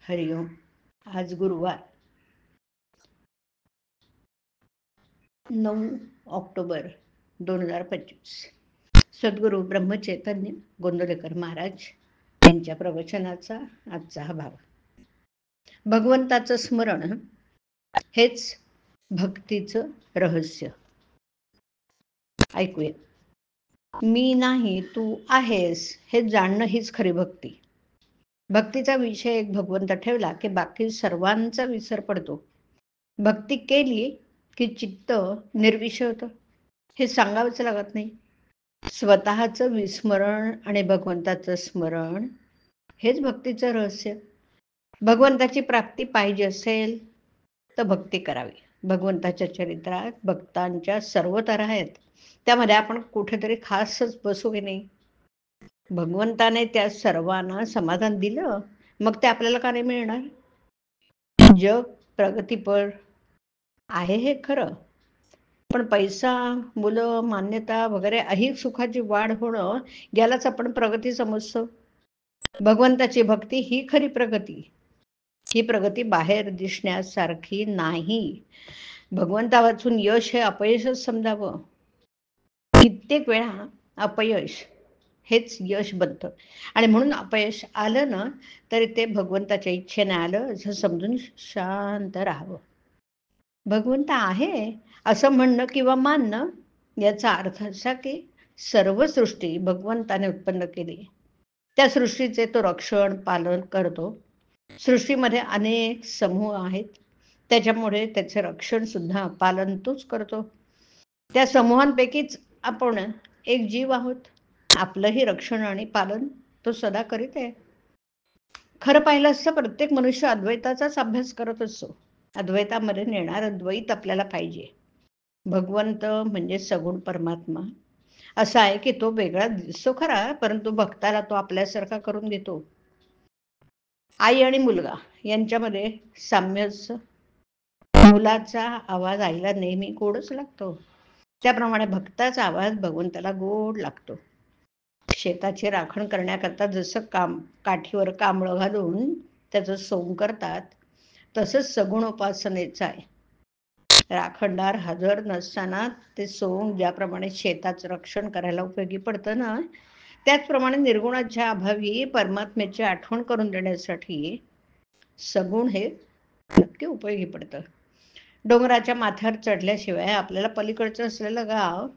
हरिओम. आज गुरुवार 9 ऑक्टोबर 2025. सद्गुरू ब्रह्मचैतन्य गोंदवलेकर महाराज यांच्या प्रवचनाचा आजचा हा भाग. भगवंताचं स्मरण हेच भक्तीचं रहस्य. ऐकूया. मी नाही तू आहेस हे जाणणं हीच खरी भक्ती. भक्तीचा विषय एक भगवंत ठेवला की बाकी सर्वांचा विसर पडतो. भक्ती केली की चित्त निर्विषय होतं. हे सांगावंच लागत नाही. स्वतःचं विस्मरण आणि भगवंताचं स्मरण हेच भक्तीचं रहस्य. भगवंताची प्राप्ती पाहिजे असेल तर भक्ती करावी. भगवंताच्या चरित्रात भक्तांच्या सर्व तऱ्हा आहेत. त्यामध्ये आपण कुठेतरी खासच बसू की नाही. भगवंताने त्या सर्वांना समाधान दिलं, मग ते आपल्याला का नाही मिळणार? जग प्रगतीपर आहे हे खरं, पण पैसा, मुलं, मान्यता वगैरे अहिक सुखाची वाढ होणं यालाच आपण प्रगती समजतो. भगवंताची भक्ती ही खरी प्रगती. ही प्रगती बाहेर दिसण्यासारखी नाही. भगवंता वाचून यश हे अपयशच समजावं. कित्येक वेळा अपयश हेच यश बनतं आणि म्हणून अपयश आलं ना तरी ते भगवंताच्या इच्छेने आलं असं समजून शांत राहावं. भगवंत आहे असं म्हणणं किंवा मानणं याचा अर्थ असा की सर्व सृष्टी भगवंताने उत्पन्न केली. त्या सृष्टीचे तो रक्षण पालन करतो. सृष्टीमध्ये अनेक समूह आहेत, त्याच्यामुळे त्याचे रक्षण सुद्धा पालन तोच करतो. त्या समूहांपैकीच आपण एक जीव आहोत. आपलंही रक्षण आणि पालन तो सदा करीत आहे. खरं पाहिलं असतं प्रत्येक मनुष्य अद्वैताचाच अभ्यास करत असतो. अद्वैतामध्ये नेणारं द्वैत आपल्याला पाहिजे. भगवंत म्हणजे सगुण परमात्मा असा आहे की तो वेगळा दिसतो खरा, परंतु भक्ताला तो आपल्यासारखा करून घेतो. आई आणि मुलगा यांच्यामध्ये साम्यच. मुलाचा आवाज आईला नेहमी गोडच लागतो, त्याप्रमाणे भक्ताचा आवाज भगवंताला गोड लागतो. शेताची राखण करण्याकरता जसं काठीवर कांबळं घालून त्याचं सोंग करतात, तसंच सगुण उपासनेचं आहे. राखणदार हजर नसताना ते सोंग ज्याप्रमाणे शेताचं रक्षण करायला उपयोगी पडतं ना, त्याचप्रमाणे निर्गुणाच्या अभावी परमात्म्याची आठवण करून देण्यासाठी सगुण हे नक्की उपयोगी पडतं. डोंगराच्या माथ्यावर चढल्याशिवाय आपल्याला पलीकडचं असलेलं गाव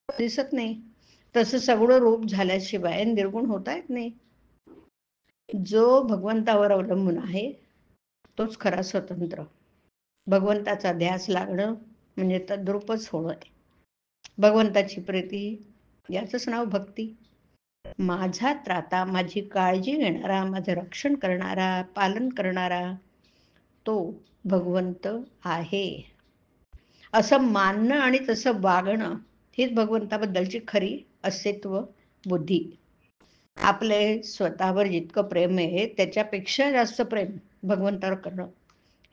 दिसत नाही. तसं सगुण रूप झाल्याशिवाय निर्गुण होता येत नाही. जो भगवंतावर अवलंबून आहे तोच खरा स्वतंत्र. भगवंताचा ध्यास लागणं म्हणजे तद्रूपच होणं आहे. भगवंताची प्रीती याचंच नाव भक्ती. माझा त्राता, माझी काळजी घेणारा, माझं रक्षण करणारा, पालन करणारा तो भगवंत आहे असं मानणं आणि तसं वागणं हीच भगवंताबद्दलची खरी अस्तित्व बुद्धी. आपले स्वतःवर जितकं प्रेम आहे त्याच्यापेक्षा जास्त प्रेम भगवंतावर करणं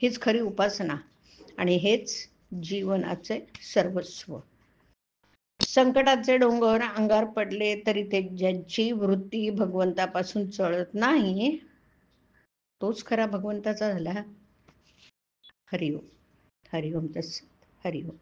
हीच खरी उपासना आणि हेच जीवनाचे सर्वस्व. संकटाचे डोंगर अंगावर पडले तरी ते ज्यांची वृत्ती भगवंतापासून चळत नाही तोच खरा भगवंताचा झाला. हरिओम. हरिओम तत्सत. हरिओम.